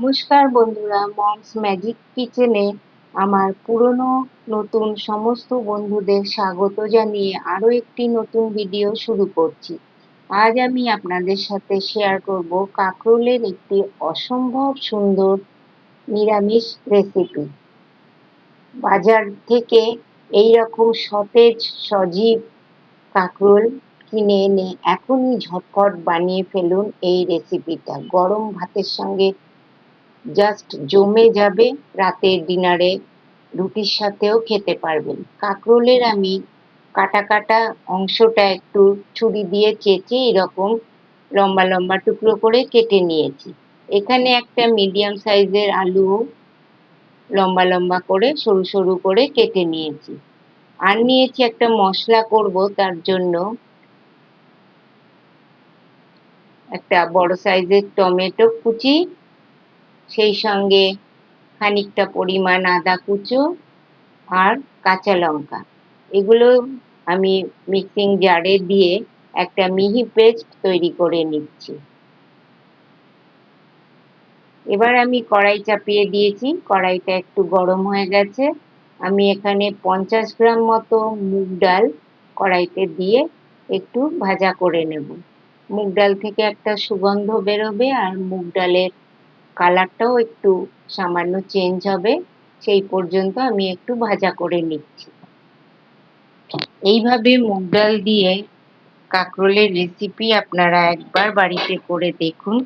নমস্কার বন্ধুরা, moms magic কিচেনে আমার পুরনো নতুন সমস্ত বন্ধুদের স্বাগত জানিয়ে আরো একটি নতুন ভিডিও শুরু করছি। আজ আমি আপনাদের সাথে শেয়ার করব কাঁকরোলের একটি অসম্ভব সুন্দর নিরামিষ রেসিপি। বাজার থেকে এই রকম সতেজ সজীব কাঁকরোল কিনে এনে এখনই ঝটপট বানিয়ে ফেলুন। এই রেসিপিটা গরম ভাতের সঙ্গে জাস্ট জমে যাবে, রাতের ডিনারে রুটির সাথেও খেতে পারবেন। কাঁকরোলের আমি কাটা কাটা অংশটা একটু ছুরি দিয়ে চেঁচে এরকম লম্বা লম্বা টুকরো করে কেটে নিয়েছি। এখানে একটা মিডিয়াম সাইজের আলু লম্বা লম্বা করে সরু সরু করে কেটে নিয়েছি। আর নিয়েছি একটা মশলা করব, তার জন্য একটা বড় সাইজের টমেটো কুচি, সেই সঙ্গে খানিকটা পরিমাণ আদা কুচো আর কাঁচা লঙ্কা, এগুলো আমি মিক্সিং জারে দিয়ে একটা মিহি পেস্ট তৈরি করে নিচ্ছি। এবার আমি কড়াই চাপিয়ে দিয়েছি, কড়াইটা একটু গরম হয়ে গেছে। আমি এখানে 50 গ্রাম মতো মুগ ডাল কড়াইতে দিয়ে একটু ভাজা করে নেব। মুগ ডাল থেকে একটা সুগন্ধ বেরোবে আর মুগ ডালের কালারটাও একটু সামান্য চেঞ্জ হবে, সেই পর্যন্ত আমি একটু ভাজা করে নিচ্ছি। এইভাবে মুগ ডাল দিয়ে কাঁকরোলের রেসিপি আপনারা একবার বাড়িতে করে দেখুন।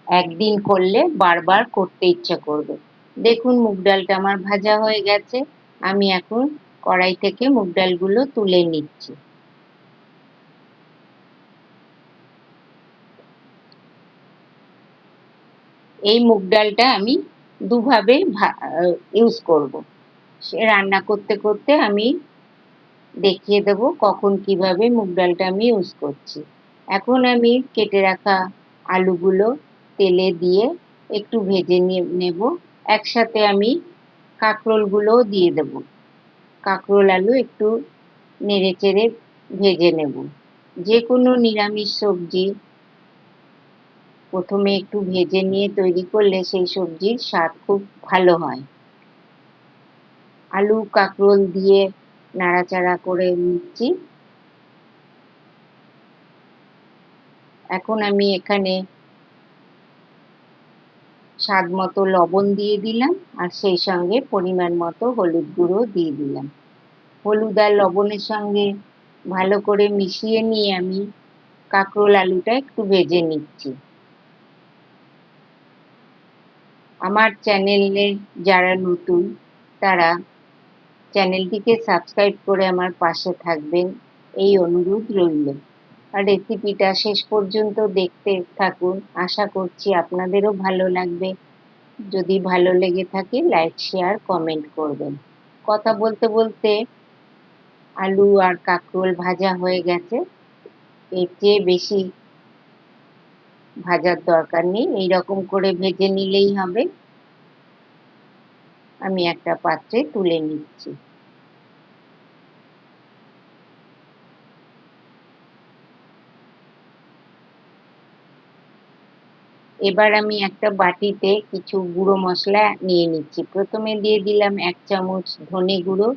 একদিন করলে বারবার করতে ইচ্ছা করবে। দেখুন মুগ ডালটা আমার ভাজা হয়ে গেছে। আমি এখন কড়াই থেকে মুগ ডালগুলো তুলে নিচ্ছি। এই মুগ ডালটা আমি দুভাবে ইউজ করব। সে রান্না করতে করতে আমি দেখিয়ে দেব কখন কিভাবে মুগ ডালটা আমি ইউজ করছি। এখন আমি কেটে রাখা আলুগুলো তেলে দিয়ে একটু ভেজে নেব। একসাথে আমি কাঁকরোলগুলোও দিয়ে দেব। কাঁকরোল আলু একটু নেড়ে চেড়ে ভেজে নেব। যে কোনো নিরামিষ সবজি প্রথমে একটু ভেজে নিয়ে তৈরি করলে সেই সবজির স্বাদ খুব ভালো হয়। আলু কাঁকরোল দিয়ে নাড়াচাড়া করে নিচ্ছি। এখন আমি এখানে স্বাদ মতো লবণ দিয়ে দিলাম আর সেই সঙ্গে পরিমাণ মতো হলুদ গুঁড়ো দিয়ে দিলাম। হলুদ আর লবণের সঙ্গে ভালো করে মিশিয়ে নিয়ে আমি কাঁকরোল আলুটা একটু ভেজে নিচ্ছি। আমার চ্যানেলে যারা নতুন তারা চ্যানেলটিকে সাবস্ক্রাইব করে আমার পাশে থাকবেন, এই অনুরোধ রইল। আর রেসিপিটা শেষ পর্যন্ত দেখতে থাকুন, আশা করছি আপনাদেরও ভালো লাগবে। যদি ভালো লেগে থাকে লাইক শেয়ার কমেন্ট করবেন। কথা বলতে বলতে আলু আর কাঁকরোল ভাজা হয়ে গেছে। এর চেয়ে বেশি ভাজার দরকার নেই, এইরকম করে ভেজে নিলেই হবে। আমি একটা পাত্রে তুলে নিচ্ছি। এবার আমি একটা বাটিতে কিছু গুঁড়ো মশলা নিয়ে নিচ্ছি। প্রথমে দিয়ে দিলাম 1 চামচ ধনে গুঁড়ো,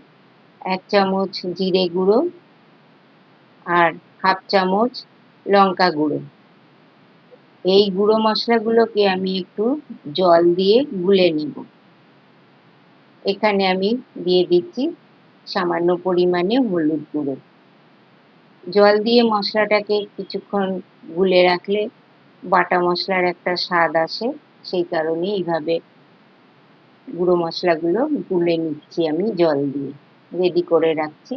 1 চামচ জিরে গুঁড়ো আর হাফ চামচ লঙ্কা গুঁড়ো। এই গুঁড়ো মশলাগুলোকে আমি একটু জল দিয়ে গুলে নেব। এখানে আমি দিয়ে দিচ্ছি সামান্য পরিমাণে হলুদ গুঁড়ো। জল দিয়ে মশলাটাকে কিছুক্ষণ গুলে রাখলে বাটা মশলার একটা স্বাদ আসে, সেই কারণে এইভাবে গুঁড়ো মশলাগুলো গুলে নিচ্ছি আমি জল দিয়ে, রেডি করে রাখছি।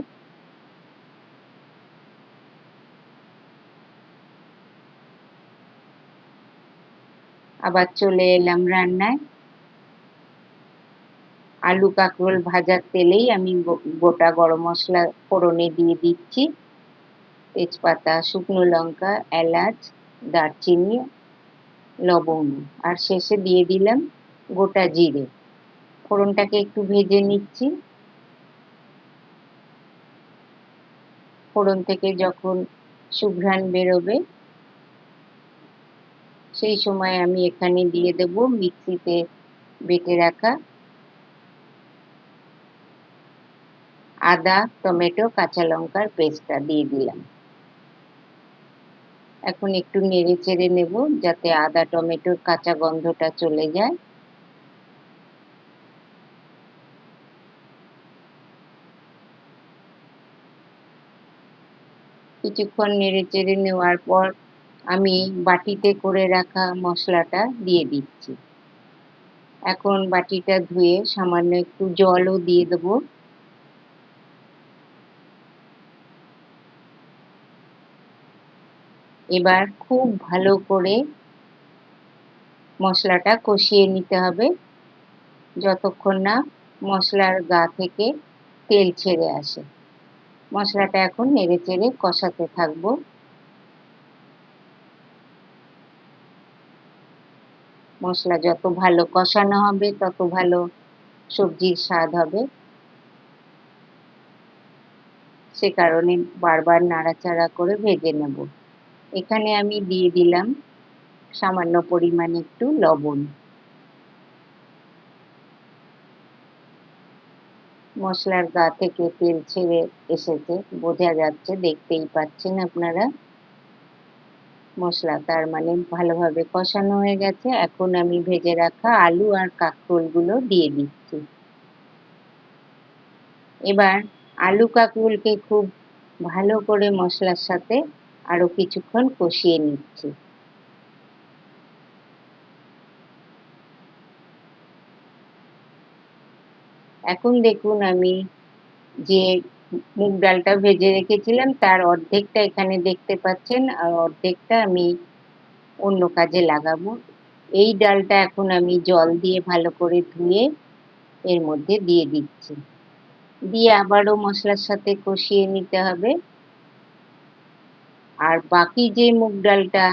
আবার চলে এলাম রান্নায়। আলু কাঁকরোল ভাজার তেলেই আমি গোটা গরম মশলা ফোড়নে দিয়ে দিচ্ছি। তেজপাতা, শুকনো লঙ্কা, এলাচ, দারচিনি, লবঙ্গ আর শেষে দিয়ে দিলাম গোটা জিরে। ফোড়নটাকে একটু ভেজে নিচ্ছি। ফোড়ন থেকে যখন সুঘ্রাণ বেরোবে সেই সময় আমি এখানে দিয়ে দেব মিক্সিতে বেটে রাখা আদা, টমেটো, কাঁচা লঙ্কার পেস্টটা দিয়ে দিলাম। এখন একটু নেড়ে চেড়ে নেব যাতে আদা টমেটোর কাঁচা গন্ধটা চলে যায়। কিছুক্ষণ নেড়ে চেড়ে নেওয়ার পর আমি বাটিতে করে রাখা মশলাটা দিয়ে দিচ্ছি। এখন বাটিটা ধুয়ে সামান্য একটু জলও দিয়ে দেব। এবার খুব ভালো করে মশলাটা কষিয়ে নিতে হবে যতক্ষণ না মশলার গা থেকে তেল ছেড়ে আসে। মশলাটা এখন নেড়ে চেড়ে কষাতে থাকবো। মশলা যত ভালো কষানো হবে তত ভালো সবজির স্বাদ হবে। সে কারণে বারবার নাড়াচাড়া করে ভেজে নেব। এখানে আমি দিয়ে দিলাম সামান্য পরিমাণে একটু লবণ। মশলার গা থেকে তেল ছেড়ে এসেছে, বোঝা যাচ্ছে, দেখতেই পাচ্ছেন আপনারা। মশলা তার মানে ভালোভাবে কষানো হয়ে গেছে। এখন আমি ভেজে রাখা আলু আর কাঁকরোলগুলো দিয়ে দিচ্ছি। এবার আলু কাঁকরোলকে খুব ভালো করে মশলার সাথে আরো কিছুক্ষণ কষিয়ে নিচ্ছি। এখন দেখুন আমি যে মুগ ডালটা ভেজে রেখেছিলাম তার অর্ধেকটা এখানে দেখতে পাচ্ছেন, আর অর্ধেকটা আমি অন্য কাজে লাগাবো। এই ডালটা এখন আমি জল দিয়ে ভালো করে ধুয়ে এর মধ্যে দিয়ে দিচ্ছি। দিয়ে আবারও মশলার সাথে কষিয়ে নিতে হবে। আর বাকি যে মুগ ডালটা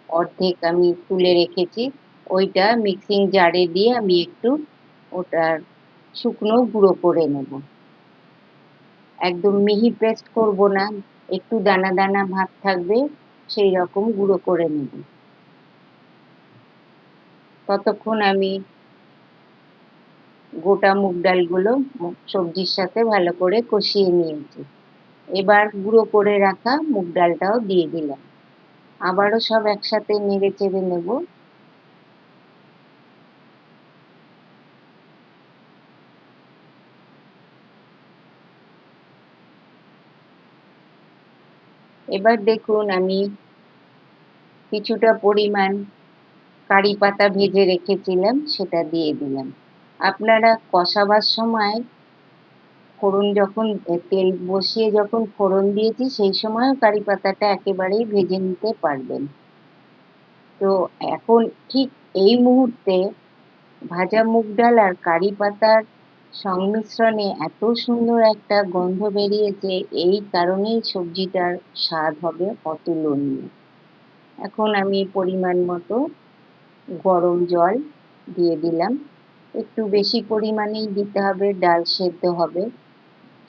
অর্ধেক আমি তুলে রেখেছি ওইটা মিক্সিং জারে দিয়ে আমি একটু ওটার শুকনো গুঁড়ো করে নেব। একদম মিহি পেস্ট করব না, একটু দানা দানা ভাব থাকবে সেই রকম গুঁড়ো করে নেব। ততক্ষণ আমি গোটা মুগ ডালগুলো সবজির সাথে ভালো করে কষিয়ে নিয়েছি। এবার গুঁড়ো করে রাখা মুগ ডালটাও দিয়ে দিলাম। আবারও সব একসাথে নেড়ে চেড়ে নেব। এবার দেখুন আমি কিছুটা পরিমাণ কারি পাতা ভেজে রেখেছিলাম সেটা দিয়ে দিলাম। আপনারা কষাবার সময় ফোড়ন যখন তেল বসিয়ে যখন ফোড়ন দিয়েছি সেই সময়ও কারি পাতাটা একেবারেই ভেজে নিতে পারবেন। তো এখন ঠিক এই মুহূর্তে ভাজা মুগ ডাল আর কারি পাতার সংমিশ্রণে এত সুন্দর একটা গন্ধ বেরিয়েছে, এই কারণেই সবজিটার স্বাদ হবে অতুলনীয়। এখন আমি পরিমাণ মতো গরম জল দিয়ে দিলাম। একটু বেশি পরিমাণেই দিতে হবে, ডাল সেদ্ধ হবে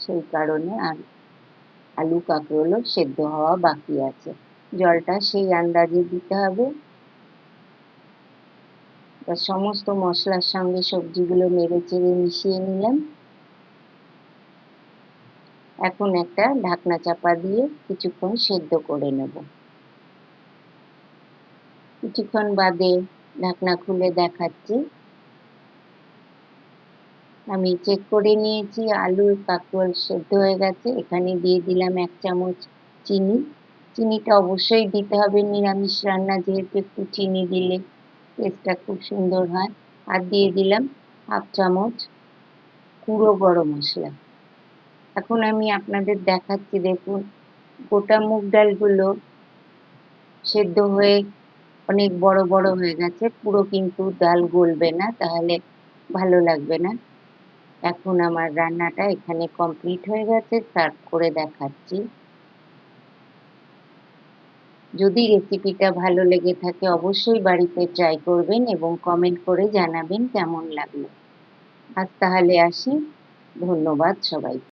সেই কারণে, আর আলু কাঁকরোলও সেদ্ধ হওয়া বাকি আছে। জলটা সেই আন্দাজে দিতে হবে। সমস্ত মশলার সঙ্গে সবজিগুলো নেড়ে চেড়ে মিশিয়ে নিলাম। এখন একটা ঢাকনা চাপা দিয়ে কিছুক্ষণ সেদ্ধ করে নেব। কিছুক্ষণ বাদে ঢাকনা খুলে দেখাচ্ছি। আমি চেক করে নিয়েছি আলু কাঁকরোল সেদ্ধ হয়ে গেছে। এখানে দিয়ে দিলাম 1 চামচ চিনি। চিনিটা অবশ্যই দিতে হবে নিরামিষ রান্না যেহেতু, একটু চিনি দিলে টেস্টটা খুব সুন্দর হয়। আর দিয়ে দিলাম 1/2 চামচ গুঁড়ো গরম মশলা। এখন আমি আপনাদের দেখাচ্ছি, দেখুন গোটা মুগ ডালগুলো সেদ্ধ হয়ে অনেক বড় বড় হয়ে গেছে। পুরো কিন্তু ডাল গলবে না, তাহলে ভালো লাগবে না। এখন আমার রান্নাটা এখানে কমপ্লিট হয়ে গেছে, সার্ভ করে দেখাচ্ছি। যদি রেসিপিটা ভালো লেগে থাকে অবশ্যই বাড়িতে ট্রাই করবেন এবং কমেন্ট করে জানাবেন কেমন লাগলো। আজ তাহলে আসি, ধন্যবাদ সবাইকে।